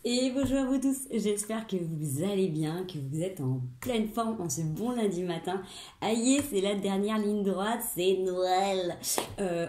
Et bonjour à vous tous, j'espère que vous allez bien, que vous êtes en pleine forme en ce bon lundi matin. Aïe, c'est la dernière ligne droite, c'est Noël.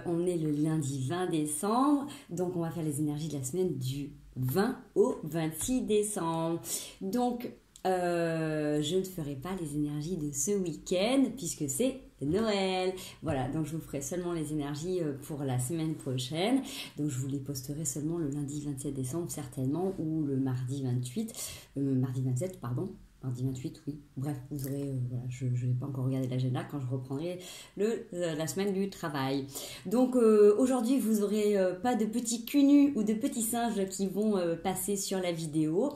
On est le lundi 20 décembre, donc on va faire les énergies de la semaine du 20 au 26 décembre. Donc, je ne ferai pas les énergies de ce week-end puisque c'est Noël. Voilà, donc je vous ferai seulement les énergies pour la semaine prochaine. Donc je vous les posterai seulement le lundi 27 décembre certainement ou le mardi 28, mardi 27 pardon. Mardi 28, oui. Bref, vous aurez, voilà, je ne vais pas encore regarder l'agenda quand je reprendrai la semaine du travail. Donc aujourd'hui, vous n'aurez pas de petits culs nus ou de petits singes qui vont passer sur la vidéo,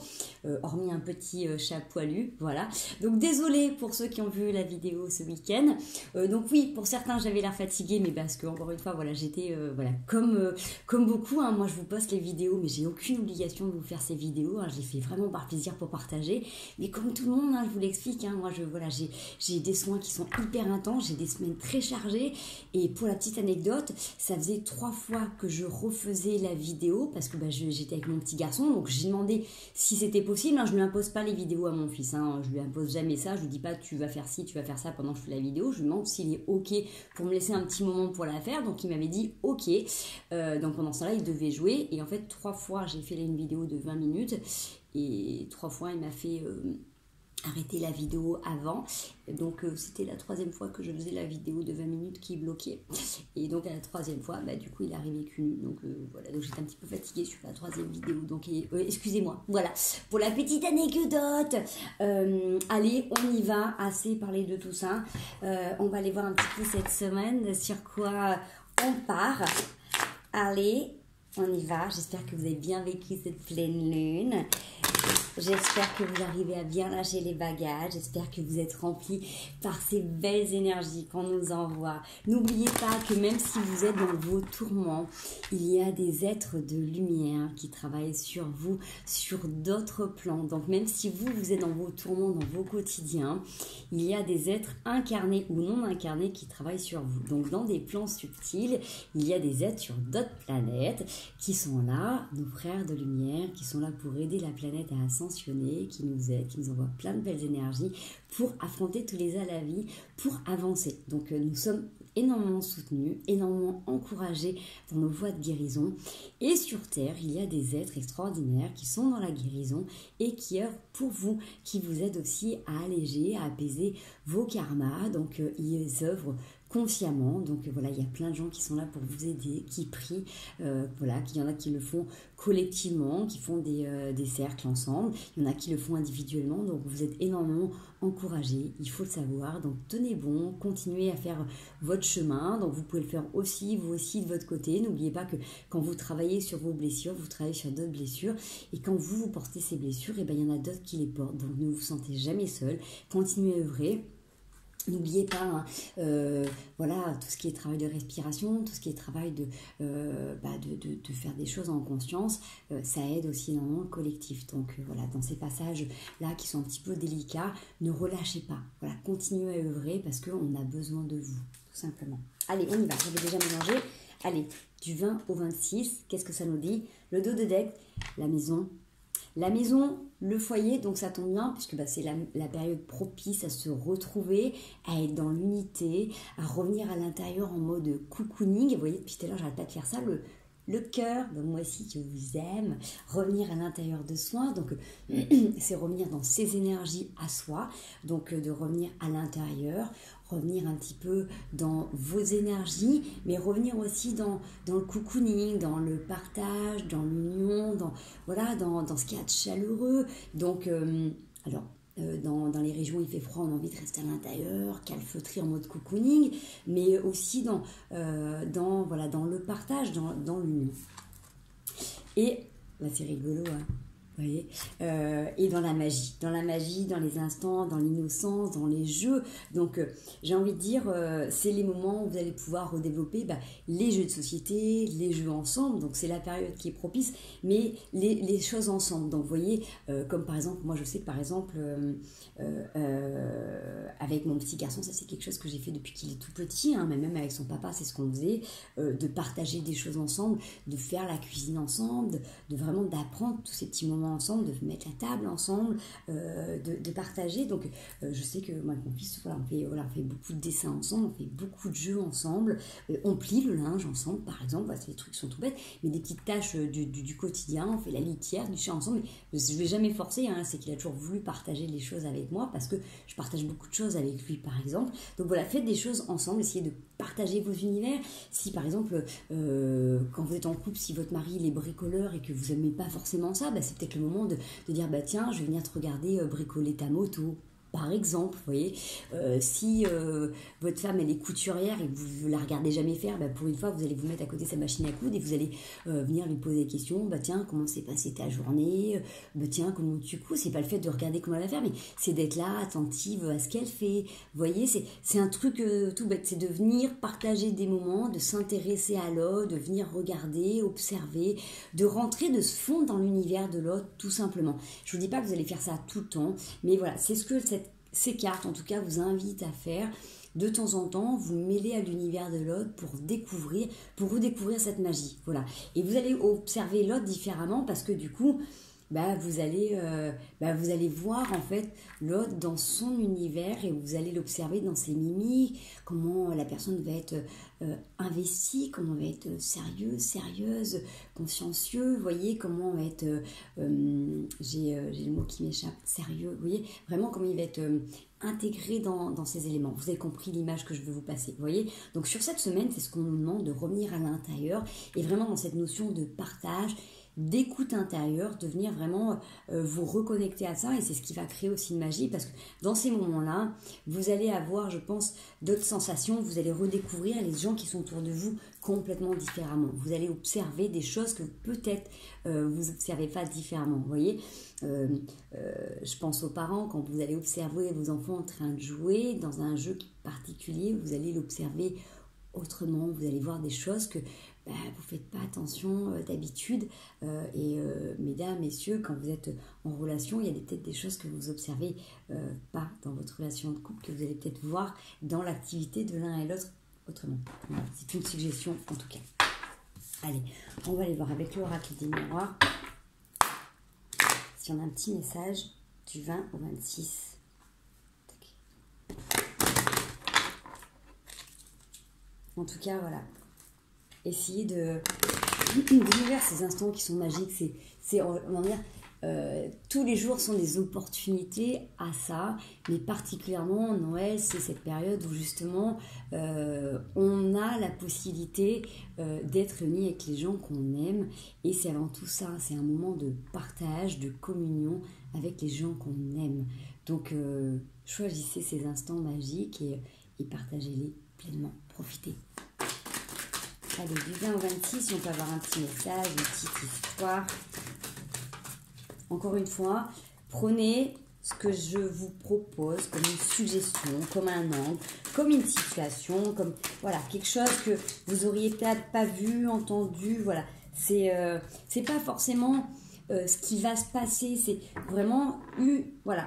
hormis un petit chat poilu, voilà. Donc désolé pour ceux qui ont vu la vidéo ce week-end. Donc oui, pour certains, j'avais l'air fatiguée, mais parce que encore une fois, voilà, j'étais voilà, comme beaucoup, hein, moi je vous poste les vidéos, mais j'ai aucune obligation de vous faire ces vidéos, hein, je les fais vraiment par plaisir pour partager, mais comme tout le monde, hein, je vous l'explique, hein, moi voilà, j'ai des soins qui sont hyper intenses, j'ai des semaines très chargées, et pour la petite anecdote, ça faisait 3 fois que je refaisais la vidéo, parce que j'étais avec mon petit garçon, donc j'ai demandé si c'était possible, hein, je ne lui impose pas les vidéos à mon fils, hein, je lui impose jamais ça, je lui dis pas tu vas faire ci, tu vas faire ça pendant que je fais la vidéo, je lui demande s'il est ok pour me laisser un petit moment pour la faire, donc il m'avait dit ok, donc pendant ce temps-là il devait jouer, et en fait 3 fois j'ai fait une vidéo de 20 minutes, et 3 fois il m'a fait arrêter la vidéo avant, donc c'était la 3e fois que je faisais la vidéo de 20 minutes qui bloquait, et donc à la 3e fois du coup il est arrivé cul nu, donc voilà, donc j'étais un petit peu fatiguée sur la 3e vidéo, donc excusez-moi, voilà pour la petite anecdote. Allez, on y va, assez parlé de tout ça, on va aller voir un petit peu cette semaine sur quoi on part. Allez, on y va, j'espère que vous avez bien vécu cette pleine lune. J'espère que vous arrivez à bien lâcher les bagages. J'espère que vous êtes remplis par ces belles énergies qu'on nous envoie. N'oubliez pas que même si vous êtes dans vos tourments, il y a des êtres de lumière qui travaillent sur vous, sur d'autres plans. Donc même si vous êtes dans vos tourments, dans vos quotidiens, il y a des êtres incarnés ou non incarnés qui travaillent sur vous. Donc dans des plans subtils, il y a des êtres sur d'autres planètes qui sont là, nos frères de lumière, qui sont là pour aider la planète à ascensionner, qui nous aident, qui nous envoient plein de belles énergies pour affronter tous les aléas de la vie, pour avancer. Donc nous sommes énormément soutenus, énormément encouragés dans nos voies de guérison. Et sur Terre, il y a des êtres extraordinaires qui sont dans la guérison et qui œuvrent pour vous, qui vous aident aussi à alléger, à apaiser vos karmas. Donc ils œuvrent consciemment, donc voilà, il y a plein de gens qui sont là pour vous aider, qui prient, voilà, il y en a qui le font collectivement, qui font des cercles ensemble, il y en a qui le font individuellement, donc vous êtes énormément encouragés, il faut le savoir, donc tenez bon, continuez à faire votre chemin, donc vous pouvez le faire aussi, vous aussi de votre côté, n'oubliez pas que quand vous travaillez sur vos blessures, vous travaillez sur d'autres blessures, et quand vous portez ces blessures, et il y en a d'autres qui les portent, donc ne vous sentez jamais seul, continuez à œuvrer. N'oubliez pas, hein, voilà, tout ce qui est travail de respiration, tout ce qui est travail de faire des choses en conscience, ça aide aussi énormément le collectif. Donc voilà, dans ces passages-là qui sont un petit peu délicats, ne relâchez pas. Voilà, continuez à œuvrer parce qu'on a besoin de vous, tout simplement. Allez, on y va, j'avais déjà mélangé. Allez, du 20 au 26, qu'est-ce que ça nous dit? Le dos de deck, la maison. La maison, le foyer, donc ça tombe bien puisque c'est la période propice à se retrouver, à être dans l'unité, à revenir à l'intérieur en mode cocooning. Vous voyez, depuis tout à l'heure, j'arrête pas de faire ça, le cœur, donc moi aussi je vous aime, revenir à l'intérieur de soi, donc c'est revenir dans ses énergies à soi, donc de revenir à l'intérieur, revenir un petit peu dans vos énergies, mais revenir aussi dans le cocooning, dans le partage, dans l'union, dans ce qu'il y a de chaleureux. Donc, dans les régions où il fait froid, on a envie de rester à l'intérieur, calfeutrer en mode cocooning, mais aussi dans le partage, dans l'union. Et c'est rigolo, hein. Vous voyez, et dans la magie, dans les instants, dans l'innocence, dans les jeux. Donc, j'ai envie de dire, c'est les moments où vous allez pouvoir redévelopper les jeux de société, les jeux ensemble. Donc, c'est la période qui est propice, mais les choses ensemble. Donc, vous voyez, comme par exemple, moi, je sais que par exemple, avec mon petit garçon, ça c'est quelque chose que j'ai fait depuis qu'il est tout petit, hein, mais même avec son papa, c'est ce qu'on faisait, de partager des choses ensemble, de faire la cuisine ensemble, de vraiment d'apprendre tous ces petits moments moments ensemble, de mettre la table ensemble, de partager. Donc, je sais que moi, avec mon fils, voilà, on fait beaucoup de dessins ensemble, on fait beaucoup de jeux ensemble, on plie le linge ensemble, par exemple. Voilà, c'est des trucs qui sont tout bêtes, mais des petites tâches du quotidien. On fait la litière du chat ensemble. Je ne vais jamais forcer, hein, c'est qu'il a toujours voulu partager les choses avec moi parce que je partage beaucoup de choses avec lui, par exemple. Donc voilà, faites des choses ensemble, essayez de partager vos univers. Si par exemple, quand vous êtes en couple, si votre mari il est bricoleur et que vous n'aimez pas forcément ça, bah, c'est peut-être le moment de dire bah tiens, je vais venir te regarder bricoler ta moto. Par exemple, vous voyez, si votre femme elle est couturière et que vous ne la regardez jamais faire, bah pour une fois vous allez vous mettre à côté de sa machine à coudre et vous allez venir lui poser des questions. Bah tiens, comment s'est passée ta journée? Bah tiens, comment tu couds? C'est pas le fait de regarder comment elle va faire, mais c'est d'être là, attentive à ce qu'elle fait. Vous voyez, c'est un truc tout bête, c'est de venir partager des moments, de s'intéresser à l'autre, de venir regarder, observer, de rentrer, de se fondre dans l'univers de l'autre, tout simplement. Je vous dis pas que vous allez faire ça tout le temps, mais voilà, c'est ce que ces cartes, en tout cas, vous invitent à faire. De temps en temps, vous mêlez à l'univers de l'autre pour redécouvrir cette magie. Voilà. Et vous allez observer l'autre différemment parce que du coup, vous allez voir en fait l'autre dans son univers et vous allez l'observer dans ses mimiques, comment la personne va être investie, comment va être sérieuse, consciencieux, vous voyez, comment va être, j'ai le mot qui m'échappe, sérieux, vous voyez, vraiment comment il va être intégré dans ces éléments. Vous avez compris l'image que je veux vous passer, vous voyez. Donc sur cette semaine, c'est ce qu'on nous demande, de revenir à l'intérieur et vraiment dans cette notion de partage, d'écoute intérieure, de venir vraiment vous reconnecter à ça, et c'est ce qui va créer aussi une magie, parce que dans ces moments-là, vous allez avoir, je pense, d'autres sensations, vous allez redécouvrir les gens qui sont autour de vous complètement différemment. Vous allez observer des choses que peut-être vous n'observez pas différemment, vous voyez. Je pense aux parents, quand vous allez observer vos enfants en train de jouer dans un jeu particulier, vous allez l'observer autrement, vous allez voir des choses que vous ne faites pas attention d'habitude, mesdames, messieurs, quand vous êtes en relation, il y a peut-être des choses que vous observez pas dans votre relation de couple, que vous allez peut-être voir dans l'activité de l'un et l'autre autrement. Voilà, c'est une suggestion en tout cas. Allez, on va aller voir avec l'oracle des miroirs si on a un petit message du 20 au 26. En tout cas, voilà. Essayez de vivre ces instants qui sont magiques. On va dire, tous les jours sont des opportunités à ça, mais particulièrement Noël, c'est cette période où justement on a la possibilité d'être réunis avec les gens qu'on aime, et c'est avant tout ça, c'est un moment de partage, de communion avec les gens qu'on aime. Donc choisissez ces instants magiques et partagez-les pleinement, profitez. Allez, du 20 au 26, on peut avoir un petit message, une petite histoire. Encore une fois, prenez ce que je vous propose comme une suggestion, comme un angle, comme une situation, comme voilà, quelque chose que vous auriez peut-être pas vu, entendu, voilà. C'est pas forcément ce qui va se passer, c'est vraiment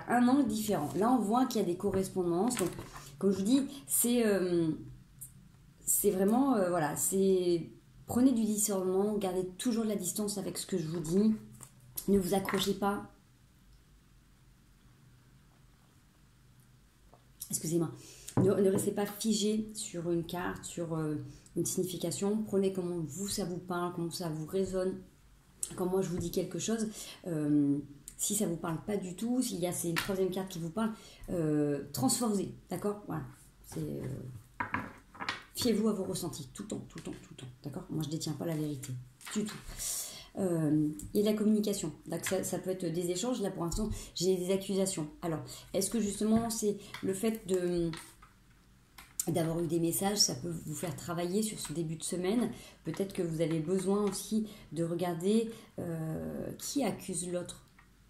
un angle différent. Là, on voit qu'il y a des correspondances. Donc, comme je vous dis, c'est vraiment, prenez du discernement, gardez toujours de la distance avec ce que je vous dis, ne vous accrochez pas, excusez-moi, ne restez pas figé sur une carte, sur une signification, prenez comment ça vous parle, comment ça vous résonne, quand moi je vous dis quelque chose, si ça ne vous parle pas du tout, s'il y a une troisième carte qui vous parle, transformez, d'accord, voilà, fiez-vous à vos ressentis, tout le temps, d'accord? Moi, je ne détiens pas la vérité, du tout. Il y a de la communication, donc ça peut être des échanges. Là, pour l'instant, j'ai des accusations. Alors, est-ce que justement, c'est le fait d'avoir eu des messages, ça peut vous faire travailler sur ce début de semaine? Peut-être que vous avez besoin aussi de regarder qui accuse l'autre,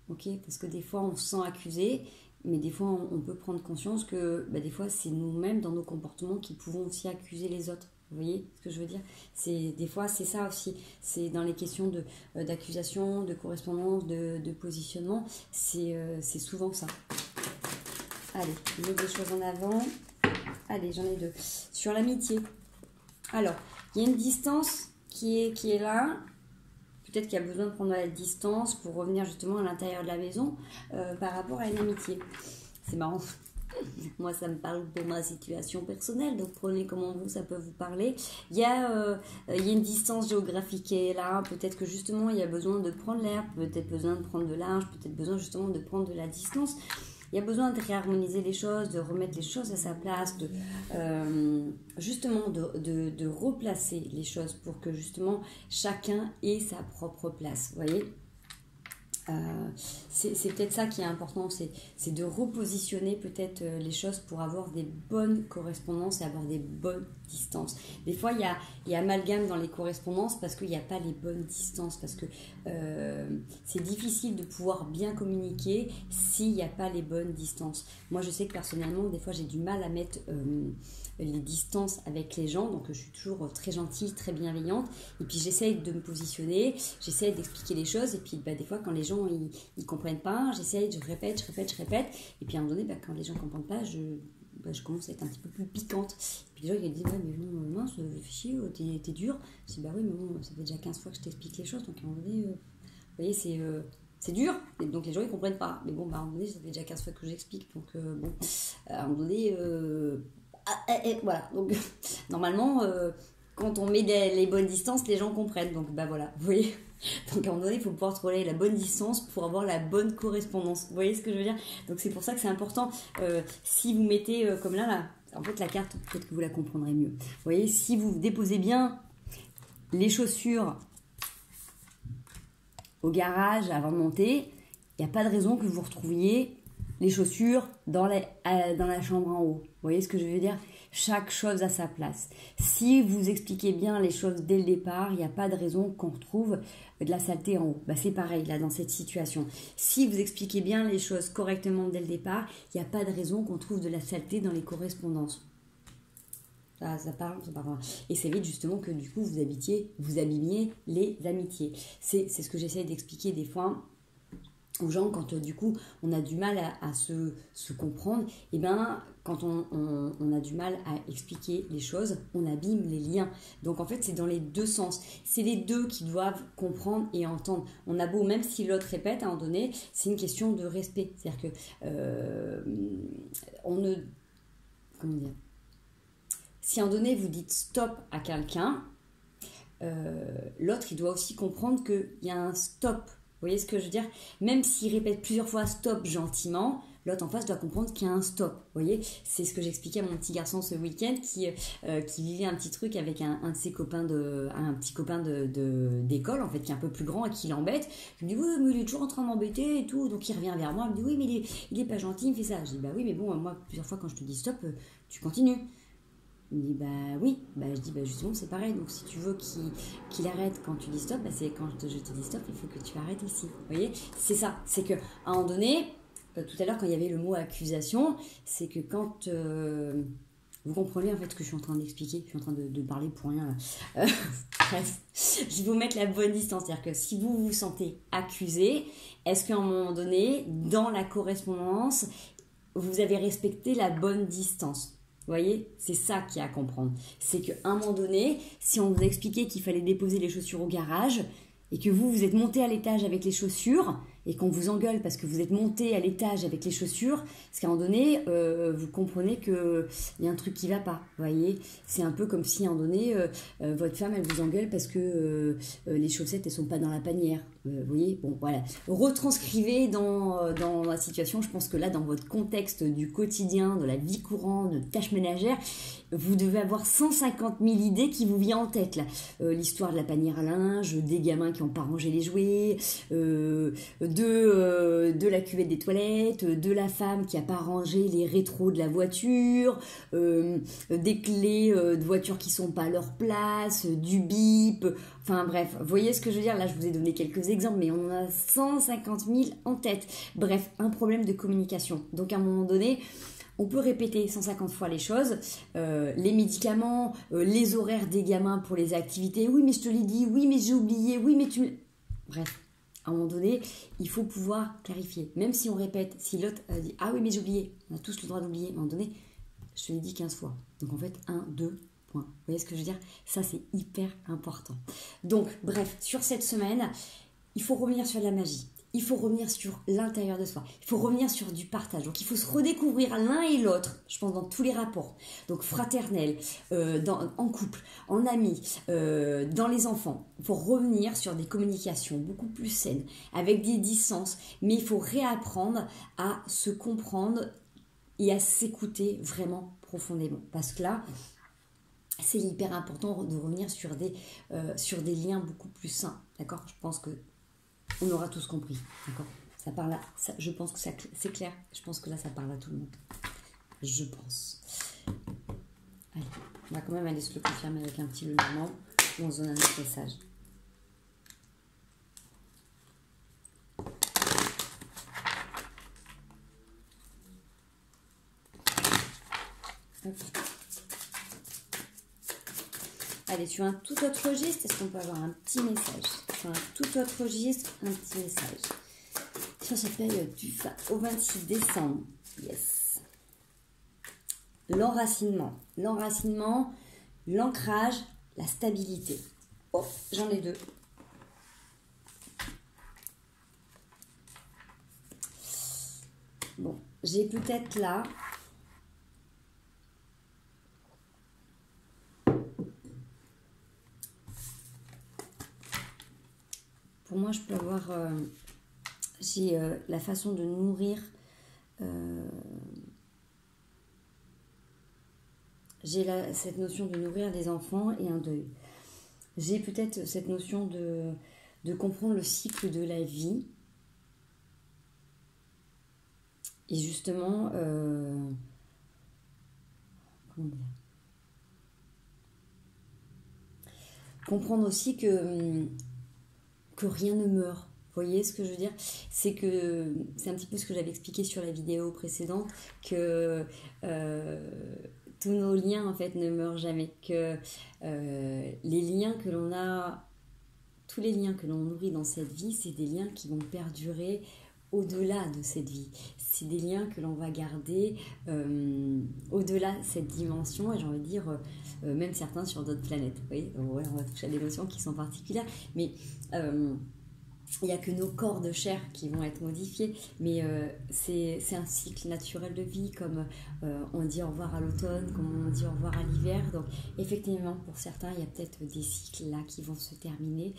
ok? Parce que des fois, on se sent accusé, mais des fois, on peut prendre conscience que des fois, c'est nous-mêmes, dans nos comportements, qui pouvons aussi accuser les autres. Vous voyez ce que je veux dire? Des fois, c'est ça aussi. C'est dans les questions d'accusation, de correspondance, de positionnement. C'est souvent ça. Allez, je mets des choses en avant. Allez, j'en ai deux. Sur l'amitié. Alors, il y a une distance qui est là. peut-être qu'il y a besoin de prendre la distance pour revenir justement à l'intérieur de la maison par rapport à une amitié. C'est marrant. Moi, ça me parle pour ma situation personnelle, donc prenez comment ça peut vous parler. Il y a une distance géographique qui est là, peut-être que justement il y a besoin de prendre l'air, peut-être besoin de prendre de large, peut-être besoin justement de prendre de la distance. Il y a besoin de réharmoniser les choses, de remettre les choses à sa place, justement de replacer les choses pour que justement chacun ait sa propre place, vous voyez. C'est peut-être ça qui est important, c'est de repositionner peut-être les choses pour avoir des bonnes correspondances et avoir des bonnes distances. Des fois, il y a amalgame dans les correspondances parce qu'il n'y a pas les bonnes distances, parce que c'est difficile de pouvoir bien communiquer s'il n'y a pas les bonnes distances. Moi, je sais que personnellement, des fois, j'ai du mal à mettre les distances avec les gens, donc je suis toujours très gentille, très bienveillante, et puis j'essaye de me positionner, j'essaye d'expliquer les choses, et puis des fois quand les gens ils comprennent pas, j'essaye, je répète, et puis à un moment donné, quand les gens comprennent pas, je commence à être un petit peu plus piquante, et puis les gens ils disent, ouais mais bon, mince, fais chier, t'es dur, je dis bah oui mais bon, ça fait déjà 15 fois que je t'explique les choses, donc à un moment donné, vous voyez, c'est dur, et donc les gens ils comprennent pas, mais bon, à un moment donné, ça fait déjà 15 fois que j'explique, donc bon, à un moment donné, voilà, donc normalement quand on met les bonnes distances, les gens comprennent, donc bah voilà, vous voyez, donc à un moment donné il faut pouvoir trouver la bonne distance pour avoir la bonne correspondance, vous voyez ce que je veux dire, donc c'est pour ça que c'est important, si vous mettez comme là, en fait la carte, peut-être que vous la comprendrez mieux, vous voyez, si vous déposez bien les chaussures au garage avant de monter, il n'y a pas de raison que vous retrouviez les chaussures dans la chambre en haut. Vous voyez ce que je veux dire? Chaque chose à sa place. Si vous expliquez bien les choses dès le départ, il n'y a pas de raison qu'on retrouve de la saleté en haut. Bah, c'est pareil là dans cette situation. Si vous expliquez bien les choses correctement dès le départ, il n'y a pas de raison qu'on trouve de la saleté dans les correspondances. Ça parle. Et c'est vite justement que du coup vous abîmiez les amitiés. C'est ce que j'essaie d'expliquer des fois aux gens quand du coup on a du mal à se comprendre, et ben quand on a du mal à expliquer les choses, on abîme les liens. Donc en fait c'est dans les deux sens, c'est les deux qui doivent comprendre et entendre. On a beau, même si l'autre répète à un moment donné, c'est une question de respect, c'est-à-dire que on ne, comment dire, si à un moment donné vous dites stop à quelqu'un, l'autre il doit aussi comprendre qu'il y a un stop. Vous voyez ce que je veux dire? Même s'il répète plusieurs fois stop gentiment, l'autre en face doit comprendre qu'il y a un stop. Vous voyez? C'est ce que j'expliquais à mon petit garçon ce week-end qui vivait un petit truc avec un de ses copains un petit copain d'école en fait qui est un peu plus grand et qui l'embête. Il me dit oui mais il est toujours en train de m'embêter et tout, donc il revient vers moi, il me dit oui mais il est pas gentil, il me fait ça. Je dis bah oui mais bon moi plusieurs fois quand je te dis stop tu continues. Il me dit bah oui, je dis bah justement c'est pareil, donc si tu veux qu'il arrête quand tu dis stop, c'est quand je te dis stop, il faut que tu arrêtes aussi. Vous voyez, c'est ça, c'est que à un moment donné, tout à l'heure quand il y avait le mot accusation, c'est que quand vous comprenez en fait ce que je suis en train d'expliquer, je suis en train de parler pour rien là. Bref, je vais vous mettre la bonne distance, c'est-à-dire que si vous vous sentez accusé, est-ce qu'à un moment donné, dans la correspondance, vous avez respecté la bonne distance? Vous voyez, c'est ça qu'il y a à comprendre. C'est qu'à un moment donné, si on vous expliquait qu'il fallait déposer les chaussures au garage et que vous êtes monté à l'étage avec les chaussures et qu'on vous engueule parce que vous êtes monté à l'étage avec les chaussures, parce qu'à un moment donné, vous comprenez qu'il y a un truc qui ne va pas. Vous voyez, c'est un peu comme si à un moment donné, votre femme, elle vous engueule parce que les chaussettes, elles ne sont pas dans la panière. Vous voyez, bon, voilà. Retranscrivez dans la situation. Je pense que là, dans votre contexte du quotidien, de la vie courante, de tâches ménagères, vous devez avoir 150 000 idées qui vous viennent en tête, là. L'histoire de la panière à linge, des gamins qui n'ont pas rangé les jouets, de la cuvette des toilettes, de la femme qui n'a pas rangé les rétros de la voiture, des clés de voiture qui ne sont pas à leur place, du bip, enfin bref, vous voyez ce que je veux dire? Là, je vous ai donné quelques exemples, mais on en a 150 000 en tête. Bref, un problème de communication. Donc à un moment donné, on peut répéter 150 fois les choses, les médicaments, les horaires des gamins pour les activités, oui mais je te l'ai dit, oui mais j'ai oublié, oui mais tu... Bref. À un moment donné, il faut pouvoir clarifier. Même si on répète, si l'autre dit « Ah oui, mais j'ai oublié », on a tous le droit d'oublier. À un moment donné, je te l'ai dit 15 fois. Donc en fait, 1, 2, Point. Vous voyez ce que je veux dire? Ça, c'est hyper important. Donc, bref, sur cette semaine, il faut revenir sur la magie. Il faut revenir sur l'intérieur de soi. Il faut revenir sur du partage. Donc, il faut se redécouvrir l'un et l'autre, je pense, dans tous les rapports. Donc, fraternel, en couple, en amis, dans les enfants. Il faut revenir sur des communications beaucoup plus saines, avec des distances. Mais il faut réapprendre à se comprendre et à s'écouter vraiment profondément. Parce que là, c'est hyper important de revenir sur des liens beaucoup plus sains. D'accord? Je pense que on aura tous compris, d'accord? Ça parle je pense que c'est clair. Je pense que là, ça parle à tout le monde. Je pense. Allez, on va quand même aller se le confirmer avec un petit levier où on se donne un autre message. Okay. Allez, sur un tout autre registre, est-ce qu'on peut avoir un petit message? Sur un tout autre registre, un petit message. Sur cette période du 20 au 26 décembre. Yes. L'enracinement. L'enracinement, l'ancrage, la stabilité. Oh, j'en ai deux. Bon, j'ai peut-être là... Pour moi, je peux avoir... j'ai la façon de nourrir... j'ai cette notion de nourrir des enfants et un deuil. J'ai peut-être cette notion de comprendre le cycle de la vie. Et justement... comment dire? Comprendre aussi que rien ne meurt. Vous voyez ce que je veux dire? C'est un petit peu ce que j'avais expliqué sur la vidéo précédente, que tous nos liens en fait ne meurent jamais, que les liens que l'on a, tous les liens que l'on nourrit dans cette vie, c'est des liens qui vont perdurer au-delà de cette vie. C'est des liens que l'on va garder au-delà de cette dimension, et j'ai envie de dire même certains sur d'autres planètes. Vous voyez? Donc, ouais, on va toucher à des notions qui sont particulières, mais il n'y a que nos corps de chair qui vont être modifiés, mais c'est un cycle naturel de vie, comme on dit au revoir à l'automne, comme on dit au revoir à l'hiver. Donc effectivement, pour certains, il y a peut-être des cycles là qui vont se terminer.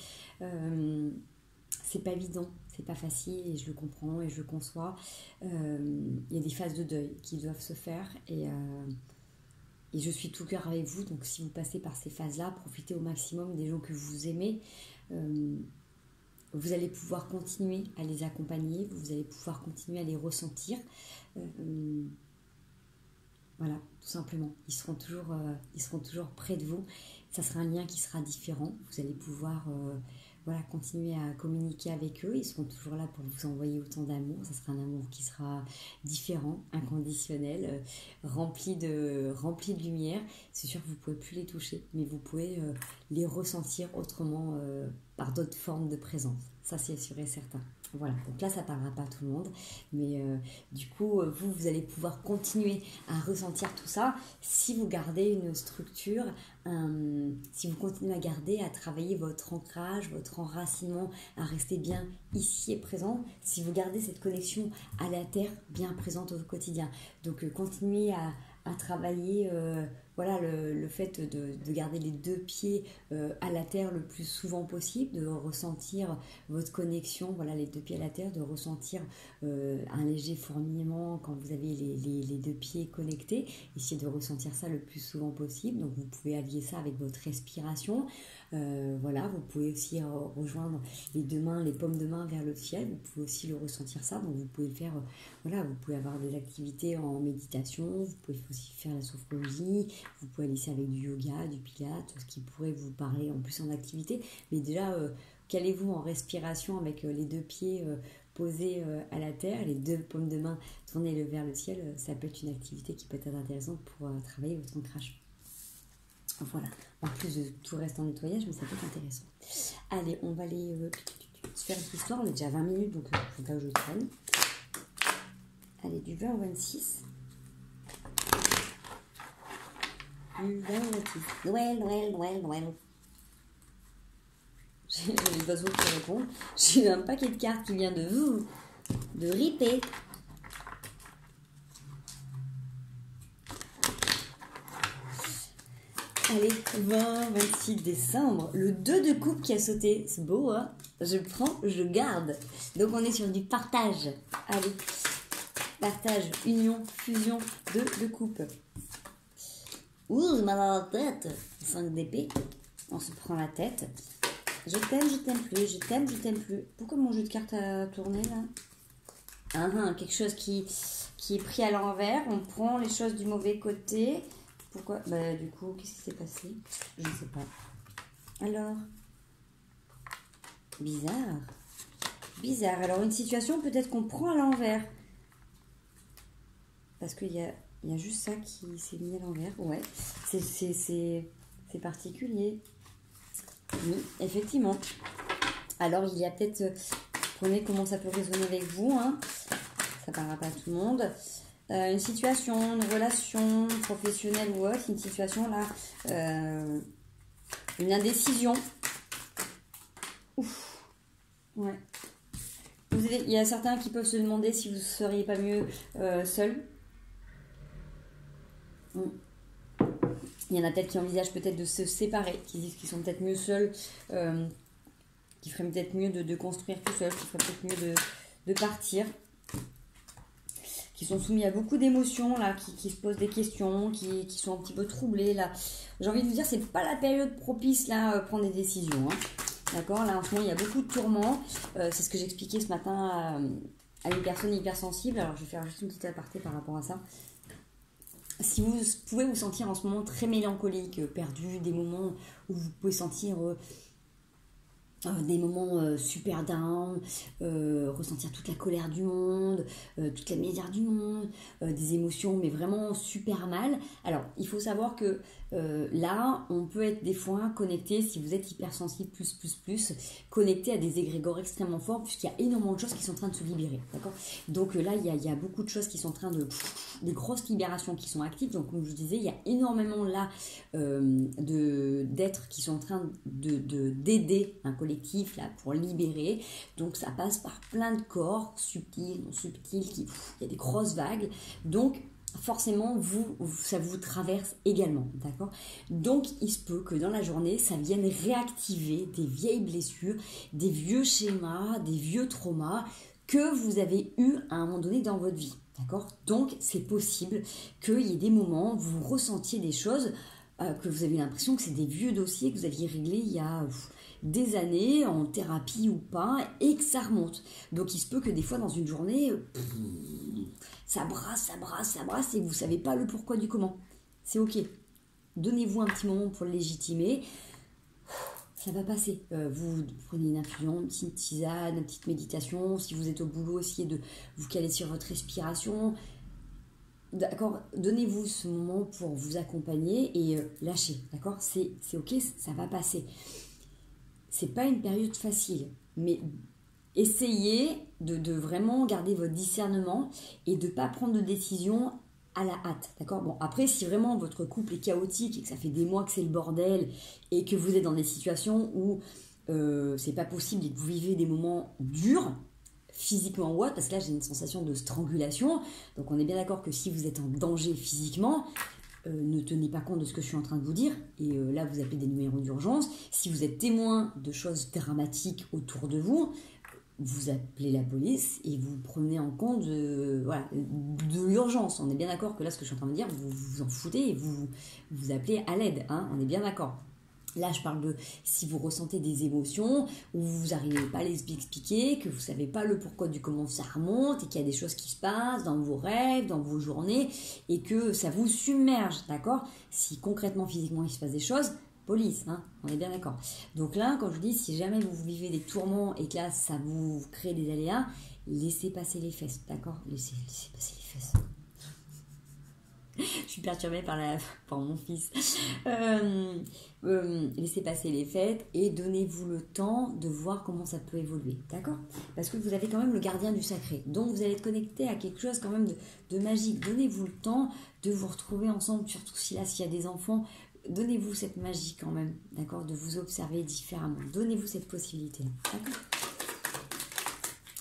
C'est pas évident, c'est pas facile, et je le comprends et je le conçois. Il y a des phases de deuil qui doivent se faire, et je suis tout cœur avec vous. Donc si vous passez par ces phases-là, profitez au maximum des gens que vous aimez. Vous allez pouvoir continuer à les accompagner, vous allez pouvoir continuer à les ressentir. Voilà, tout simplement. Ils seront toujours près de vous. Ça sera un lien qui sera différent. Vous allez pouvoir continuer à communiquer avec eux. Ils seront toujours là pour vous envoyer autant d'amour. Ça sera un amour qui sera différent, inconditionnel, rempli de lumière. C'est sûr que vous ne pouvez plus les toucher, mais vous pouvez les ressentir autrement, par d'autres formes de présence. Ça, c'est sûr et certain. Voilà, donc là, ça ne parlera pas à tout le monde, mais du coup, vous allez pouvoir continuer à ressentir tout ça si vous gardez une structure, si vous continuez à garder, à travailler votre ancrage, votre enracinement, à rester bien ici et présent, si vous gardez cette connexion à la terre bien présente au quotidien. Donc, continuez à travailler le fait de garder les deux pieds à la terre le plus souvent possible, de ressentir votre connexion, les deux pieds à la terre, de ressentir un léger fourmillement quand vous avez les deux pieds connectés. Essayez de ressentir ça le plus souvent possible. Donc vous pouvez allier ça avec votre respiration. Vous pouvez aussi rejoindre les deux mains, les paumes de main vers le ciel. Vous pouvez aussi le ressentir ça. Donc vous pouvez le faire, vous pouvez avoir des activités en méditation. Vous pouvez aussi faire la sophrologie. Vous pouvez aller ici avec du yoga, du pilates, tout ce qui pourrait vous parler en plus en activité. Mais déjà, calez-vous en respiration avec les deux pieds posés à la terre, les deux paumes de main tournées vers le ciel. Ça peut être une activité qui peut être intéressante pour travailler votre ancrage. Voilà, en plus de tout reste en nettoyage, mais ça peut être intéressant. Allez, on va aller se faire une petite histoire. On est déjà à 20 minutes, donc il faut pas que je traîne. Allez, du 20 au 26. plus belle notice. Noël, Noël, Noël, Noël. J'ai les oiseaux qui répondent. J'ai eu un paquet de cartes qui vient de ripper. Allez, 26 décembre, le 2 de coupe qui a sauté. C'est beau, hein? Je prends, je garde. Donc on est sur du partage. Allez, partage, union, fusion, 2 de coupe. Ouh, j'ai mal à la tête. 5 d'épée, on se prend la tête. Je t'aime plus, je t'aime plus. Pourquoi mon jeu de cartes a tourné là? Quelque chose qui est pris à l'envers. On prend les choses du mauvais côté. Pourquoi? Bah du coup, qu'est-ce qui s'est passé? Je ne sais pas. Alors, bizarre. Bizarre. Alors une situation peut-être qu'on prend à l'envers. Parce qu'il y a juste ça qui s'est mis à l'envers. Ouais, c'est particulier. Oui, effectivement. Alors il y a peut-être... Prenez comment ça peut résonner avec vous. Hein. Ça ne parlera pas à tout le monde. Une situation, une relation professionnelle ou autre, une situation là, une indécision. Ouf. Ouais. Il y a certains qui peuvent se demander si vous ne seriez pas mieux seul. Il y en a peut-être qui envisagent peut-être de se séparer, qui disent qu'ils sont peut-être mieux seuls, qui feraient peut-être mieux de construire tout seul, qui feraient peut-être mieux de partir. Qui sont soumis à beaucoup d'émotions, là, qui se posent des questions, qui sont un petit peu troublés, là. J'ai envie de vous dire, c'est pas la période propice, là, prendre des décisions, hein. D'accord? Là, en ce moment, il y a beaucoup de tourments. C'est ce que j'expliquais ce matin à une personne hypersensible. Alors, je vais faire juste une petite aparté par rapport à ça. Si vous pouvez vous sentir en ce moment très mélancolique, perdu, des moments où vous pouvez sentir... des moments super down, ressentir toute la colère du monde, toute la misère du monde, des émotions mais vraiment super mal. Alors il faut savoir que là on peut être des fois connecté, si vous êtes hypersensible plus, connecté à des égrégores extrêmement forts puisqu'il y a énormément de choses qui sont en train de se libérer, d'accord. Donc là il y a beaucoup de choses qui sont en train des grosses libérations qui sont actives. Donc comme je vous disais, il y a énormément là d'êtres qui sont en train d'aider un collectif là pour libérer. Donc ça passe par plein de corps subtils, non subtils, il y a des grosses vagues. Donc forcément ça vous traverse également, d'accord. Donc il se peut que dans la journée ça vienne réactiver des vieilles blessures, des vieux schémas, des vieux traumas que vous avez eu à un moment donné dans votre vie, d'accord. Donc c'est possible qu'il y ait des moments où vous ressentiez des choses que vous avez l'impression que c'est des vieux dossiers que vous aviez réglés il y a des années, en thérapie ou pas, et que ça remonte. Donc il se peut que des fois dans une journée, ça brasse, et que vous ne savez pas le pourquoi du comment. C'est ok. Donnez-vous un petit moment pour le légitimer. Ça va passer. Vous prenez une infusion, une petite tisane, une petite méditation. Si vous êtes au boulot, essayez de vous caler sur votre respiration. D'accord, donnez-vous ce moment pour vous accompagner et lâchez, d'accord, c'est ok, ça va passer. C'est pas une période facile, mais essayez de vraiment garder votre discernement et de pas prendre de décision à la hâte, d'accord. Bon, après, si vraiment votre couple est chaotique et que ça fait des mois que c'est le bordel et que vous êtes dans des situations où c'est pas possible et que vous vivez des moments durs, physiquement ou autre, parce que là j'ai une sensation de strangulation, donc on est bien d'accord que si vous êtes en danger physiquement, ne tenez pas compte de ce que je suis en train de vous dire, et là vous appelez des numéros d'urgence. Si vous êtes témoin de choses dramatiques autour de vous, vous appelez la police et vous prenez en compte de l'urgence. On est bien d'accord que là ce que je suis en train de dire, vous vous en foutez et vous appelez à l'aide, hein, on est bien d'accord. Là, je parle de si vous ressentez des émotions, où vous n'arrivez pas à les expliquer, que vous ne savez pas le pourquoi du comment ça remonte, et qu'il y a des choses qui se passent dans vos rêves, dans vos journées, et que ça vous submerge, d'accord. Si concrètement, physiquement, il se passe des choses, police, hein, on est bien d'accord. Donc là, quand je dis, si jamais vous vivez des tourments et que là, ça vous crée des aléas, laissez passer les fesses, d'accord. Laissez passer les fesses. Je suis perturbée par mon fils. Laissez passer les fêtes et donnez-vous le temps de voir comment ça peut évoluer, d'accord? Parce que vous avez quand même le gardien du sacré, donc vous allez être connecté à quelque chose quand même de magique. Donnez-vous le temps de vous retrouver ensemble, surtout s'il y a des enfants. Donnez-vous cette magie quand même, d'accord? De vous observer différemment. Donnez-vous cette possibilité-là, d'accord?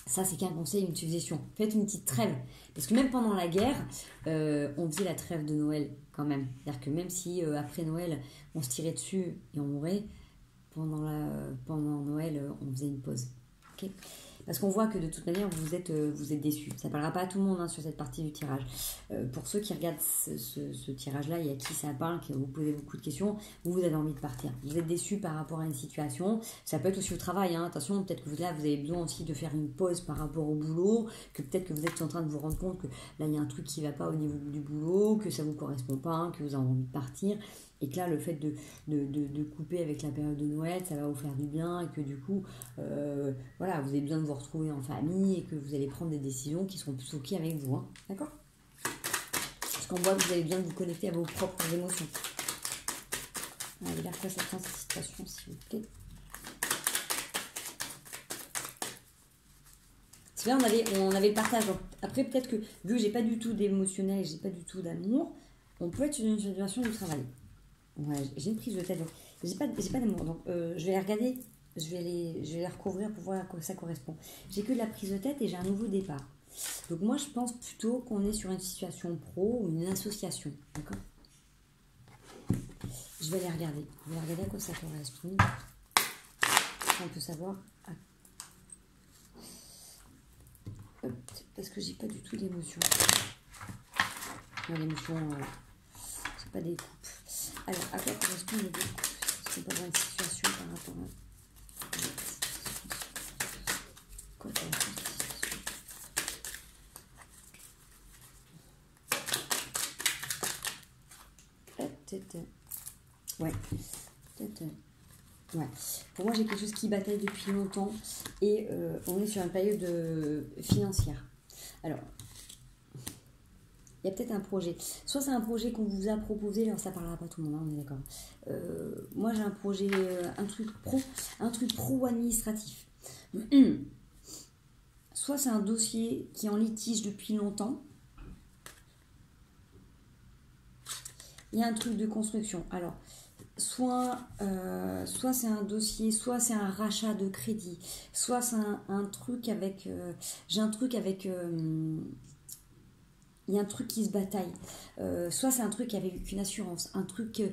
Ça, c'est qu'un conseil, une suggestion. Faites une petite trêve. Parce que même pendant la guerre, on faisait la trêve de Noël quand même. C'est-à-dire que même si après Noël, on se tirait dessus et on mourait, pendant Noël, on faisait une pause. Okay, parce qu'on voit que de toute manière, vous êtes déçus. Ça ne parlera pas à tout le monde sur cette partie du tirage. Pour ceux qui regardent ce tirage-là, il y a qui ça parle, qui vous posez beaucoup de questions, vous avez envie de partir. Vous êtes déçus par rapport à une situation. Ça peut être aussi au travail. Hein. Attention, peut-être que vous avez besoin aussi de faire une pause par rapport au boulot, que peut-être que vous êtes en train de vous rendre compte que là, il y a un truc qui ne va pas au niveau du boulot, que ça ne vous correspond pas, hein, que vous avez envie de partir. Et que là, le fait de couper avec la période de Noël, ça va vous faire du bien et que du coup, voilà, vous avez besoin de vous retrouver en famille et que vous allez prendre des décisions qui seront plus OK avec vous. Hein. D'accord? Parce qu'on voit que vous avez besoin de vous connecter à vos propres émotions. Allez, vers quoi cette situation, s'il vous plaît? C'est là, on avait le partage. Donc, après, peut-être que, vu que j'ai pas du tout d'émotionnel et j'ai pas du tout d'amour, on peut être sur une situation du travail. Ouais, j'ai une prise de tête, donc j'ai pas d'amour, donc je vais les regarder, je vais les recouvrir pour voir à quoi ça correspond. J'ai que de la prise de tête et j'ai un nouveau départ. Donc moi je pense plutôt qu'on est sur une situation pro ou une association, d'accord? Je vais les regarder, à quoi ça correspond. On peut savoir. Parce que j'ai pas du tout d'émotion. L'émotion, c'est pas des coupes. Alors, à quoi correspond les deux coupes? Est-ce qu'on peut avoir une situation par rapport à... Quoi correspond cette situation? Ouais. Ouais. Pour moi, j'ai quelque chose qui bataille depuis longtemps et on est sur une période financière. Alors, il y a peut-être un projet. Soit c'est un projet qu'on vous a proposé, alors ça ne parlera pas à tout le monde, hein, on est d'accord. Moi, j'ai un projet, un truc pro administratif. Soit c'est un dossier qui est en litige depuis longtemps. Il y a un truc de construction. Alors, soit c'est un dossier, soit c'est un rachat de crédit, soit c'est un truc avec... j'ai un truc avec... il y a un truc qui se bataille. Soit c'est un truc avec une assurance, un truc, il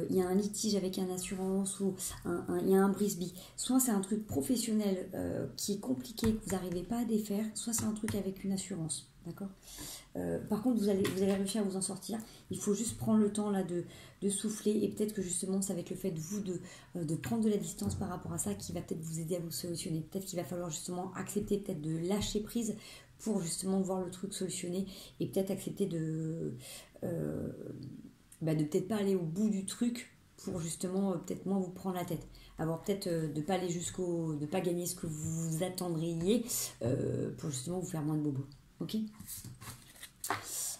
y a un litige avec une assurance ou il y a un brisbee. Soit c'est un truc professionnel qui est compliqué, que vous n'arrivez pas à défaire, soit c'est un truc avec une assurance. D'accord? Par contre, vous allez réussir à vous en sortir. Il faut juste prendre le temps là de souffler et peut-être que justement, ça va être le fait de prendre de la distance par rapport à ça qui va peut-être vous aider à vous solutionner. Peut-être qu'il va falloir justement accepter peut-être de lâcher prise pour justement voir le truc solutionné et peut-être accepter de peut-être pas aller au bout du truc pour justement peut-être moins vous prendre la tête. Avoir peut-être de pas aller de pas gagner ce que vous attendriez pour justement vous faire moins de bobos. Ok?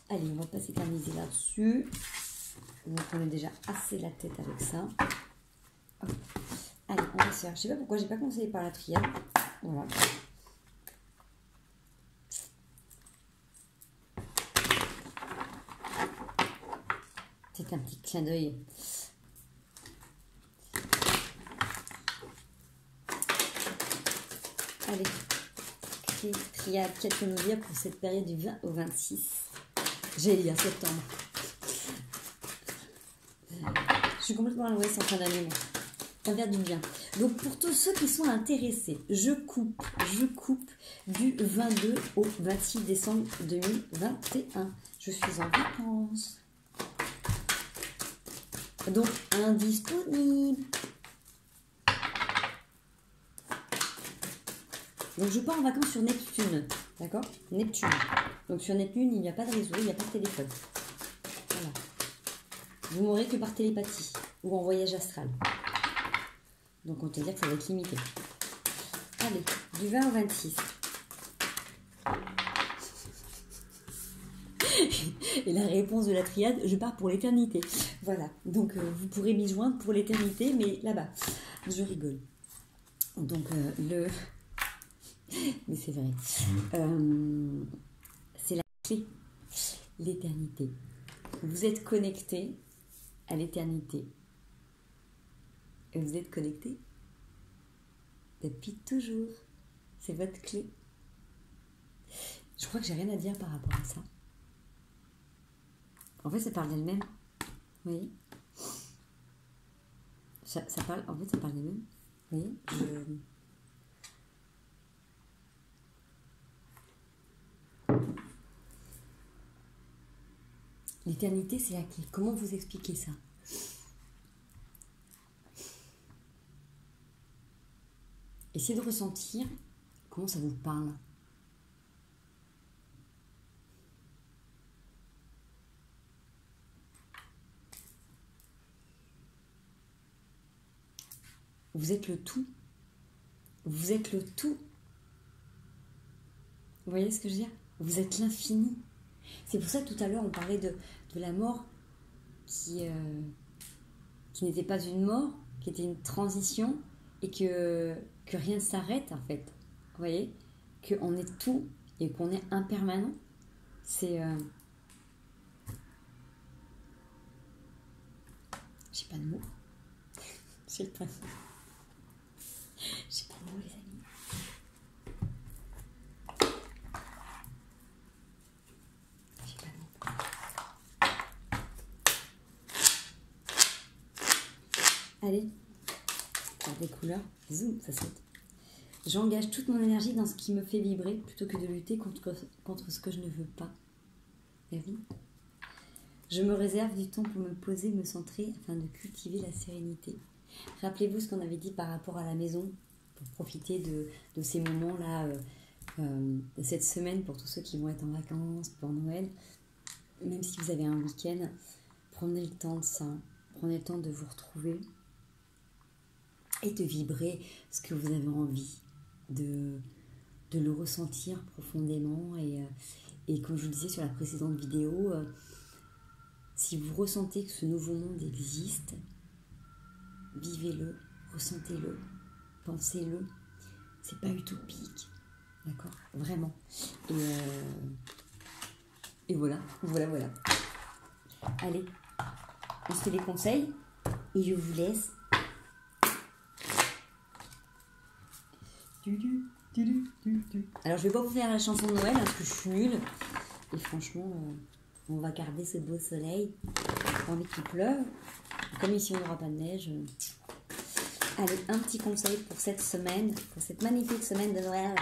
Allez, on va pas s'éterniser là-dessus. Donc on est déjà assez la tête avec ça. Hop. Allez, on va se faire. Je sais pas pourquoi j'ai pas conseillé par la triade. Voilà. C'est un petit clin d'œil. Allez, triade, qu'est-ce que nous dire pour cette période du 20 au 26? J'ai lu en septembre. Je suis complètement à l'ouest en fin d'année. Ça va faire du bien. Donc pour tous ceux qui sont intéressés, je coupe du 22 au 26 décembre 2021. Je suis en vacances. Donc indisponible. Donc je pars en vacances sur Neptune. D'accord? Neptune. Donc sur Neptune, il n'y a pas de réseau, il n'y a pas de téléphone. Voilà. Vous m'aurez que par télépathie ou en voyage astral. Donc on peut dire que ça va être limité. Allez, du 20 au 26. Et la réponse de la triade, je pars pour l'éternité. Voilà, donc vous pourrez m'y joindre pour l'éternité, mais là-bas. Je rigole. Donc mais c'est vrai. C'est la clé, l'éternité. Vous êtes connecté à l'éternité. Et vous êtes connecté depuis toujours. C'est votre clé. Je crois que j'ai rien à dire par rapport à ça. En fait, ça parle d'elle-même. Vous voyez, ça parle, en fait, ça parle d'elle-même. Vous voyez, l'éternité, c'est la clé. Comment vous expliquer ça? Essayez de ressentir comment ça vous parle. Vous êtes le tout. Vous êtes le tout. Vous voyez ce que je veux dire? Vous êtes l'infini. C'est pour ça que tout à l'heure, on parlait de la mort qui n'était pas une mort, qui était une transition et que rien ne s'arrête en fait. Vous voyez? Qu'on est tout et qu'on est impermanent. C'est... J'ai pas de mots. J'ai pas de mots. J'ai pas de mots, les amis. J'ai pas de mots. Allez, par des couleurs, zoom, ça saute. J'engage toute mon énergie dans ce qui me fait vibrer plutôt que de lutter contre ce que je ne veux pas. La vie. Je me réserve du temps pour me poser, me centrer afin de cultiver la sérénité. Rappelez-vous ce qu'on avait dit par rapport à la maison pour profiter de ces moments-là, de cette semaine pour tous ceux qui vont être en vacances, pour Noël. Même si vous avez un week-end, prenez le temps de ça. Prenez le temps de vous retrouver et de vibrer ce que vous avez envie, de le ressentir profondément. Et comme je vous disais sur la précédente vidéo, si vous ressentez que ce nouveau monde existe, vivez-le, ressentez-le, pensez-le. C'est pas utopique, d'accord? Vraiment. Et voilà. Allez, on se fait des conseils et je vous laisse. Alors je vais pas vous faire la chanson de Noël parce que je suis nulle. Et franchement, on va garder ce beau soleil. J'ai pas envie qu'il pleuve. Comme ici on n'aura pas de neige. Allez, un petit conseil pour cette semaine, pour cette magnifique semaine de Noël.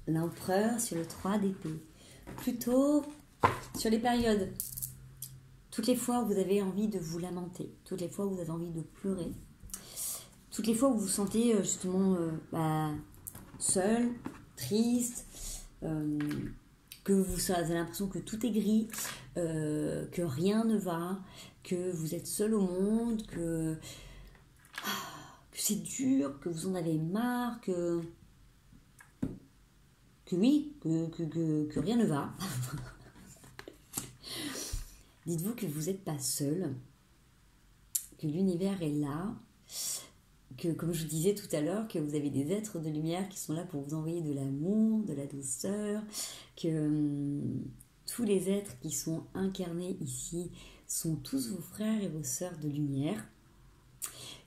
L'empereur sur le 3 d'épée. Plutôt sur les périodes. Toutes les fois où vous avez envie de vous lamenter. Toutes les fois où vous avez envie de pleurer. Toutes les fois où vous vous sentez justement seul, triste, que vous avez l'impression que tout est gris, que rien ne va, que vous êtes seul au monde, que c'est dur, que vous en avez marre, que rien ne va. Dites-vous que vous n'êtes pas seul, que l'univers est là, que, comme je vous disais tout à l'heure, que vous avez des êtres de lumière qui sont là pour vous envoyer de l'amour, de la douceur, que tous les êtres qui sont incarnés ici sont tous vos frères et vos sœurs de lumière,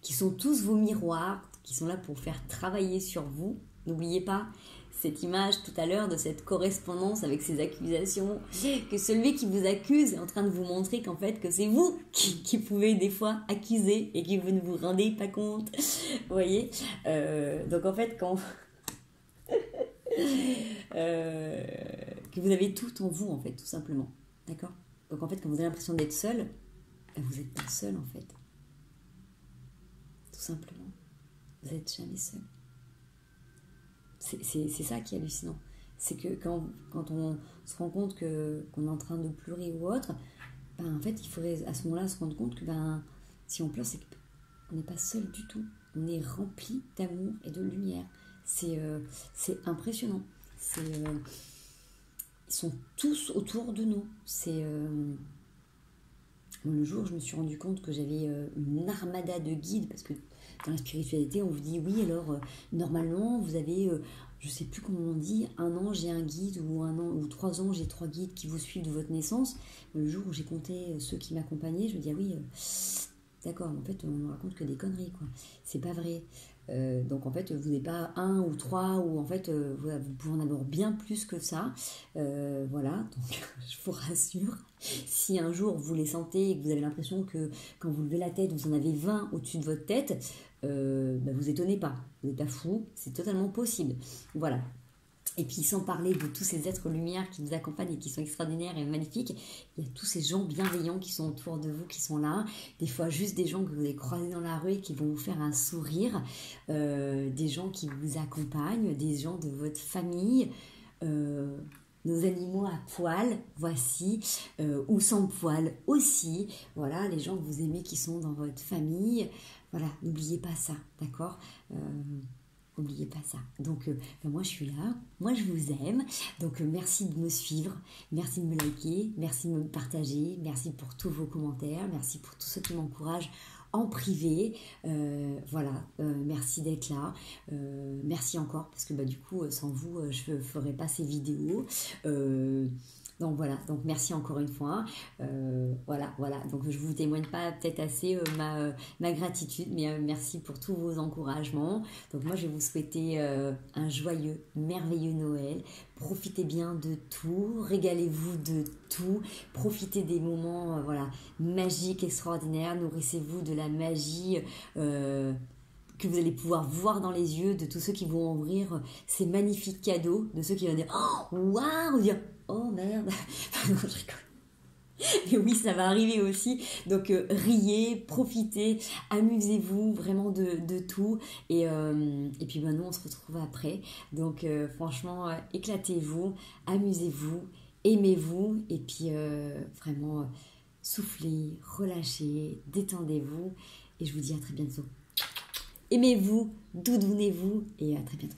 qui sont tous vos miroirs, qui sont là pour faire travailler sur vous. N'oubliez pas cette image tout à l'heure de cette correspondance avec ces accusations, que celui qui vous accuse est en train de vous montrer qu'en fait que c'est vous qui pouvez des fois accuser et que vous ne vous rendez pas compte. Vous voyez, donc en fait quand que vous avez tout en vous en fait, tout simplement, d'accord? Donc en fait quand vous avez l'impression d'être seul, vous n'êtes pas seul en fait, tout simplement, vous n'êtes jamais seul. C'est ça qui est hallucinant. C'est que quand on se rend compte qu'on est en train de pleurer ou autre, en fait, il faudrait à ce moment-là se rendre compte que si on pleure, c'est qu'on n'est pas seul du tout. On est rempli d'amour et de lumière. C'est impressionnant. ils sont tous autour de nous. C'est le jour où je me suis rendu compte que j'avais une armada de guides, parce que dans la spiritualité, on vous dit oui, alors normalement, vous avez, je sais plus comment on dit, 1 an j'ai un guide, ou 1 an ou 3 ans j'ai 3 guides qui vous suivent de votre naissance. Le jour où j'ai compté ceux qui m'accompagnaient, je me dis ah oui, d'accord, en fait, on ne raconte que des conneries, quoi. C'est pas vrai. Donc en fait, vous n'avez pas 1 ou 3, ou en fait, voilà, vous pouvez en avoir bien plus que ça. Voilà, donc je vous rassure. Si un jour vous les sentez et que vous avez l'impression que quand vous levez la tête, vous en avez 20 au-dessus de votre tête, vous étonnez pas. Vous n'êtes pas fou, c'est totalement possible. Voilà. Et puis sans parler de tous ces êtres lumière qui vous accompagnent et qui sont extraordinaires et magnifiques, il y a tous ces gens bienveillants qui sont autour de vous, qui sont là. Des fois juste des gens que vous allez croiser dans la rue et qui vont vous faire un sourire. Des gens qui vous accompagnent, des gens de votre famille. Nos animaux à poil, voici, ou sans poil aussi. Voilà, les gens que vous aimez qui sont dans votre famille. Voilà, n'oubliez pas ça, d'accord ? N'oubliez pas ça. Donc, moi, je suis là. Moi, je vous aime. Donc, merci de me suivre. Merci de me liker. Merci de me partager. Merci pour tous vos commentaires. Merci pour tous ceux qui m'encouragent en privé. Voilà. Merci d'être là. Merci encore. Parce que, du coup, sans vous, je ne ferais pas ces vidéos. Donc voilà, donc merci encore une fois. Voilà. Donc je vous témoigne pas peut-être assez ma gratitude, mais merci pour tous vos encouragements. Donc moi je vais vous souhaiter un joyeux, merveilleux Noël. Profitez bien de tout, régalez-vous de tout, profitez des moments magiques, extraordinaires, nourrissez-vous de la magie que vous allez pouvoir voir dans les yeux de tous ceux qui vont ouvrir ces magnifiques cadeaux, de ceux qui vont dire « Oh, waouh !» ou dire « Oh, merde !» Non, je rigole. Mais oui, ça va arriver aussi. Donc, riez, profitez, amusez-vous vraiment de tout. Et puis, nous, on se retrouve après. Donc, franchement, éclatez-vous, amusez-vous, aimez-vous. Et puis, vraiment, soufflez, relâchez, détendez-vous. Et je vous dis à très bientôt. Aimez-vous, doudounez-vous et à très bientôt.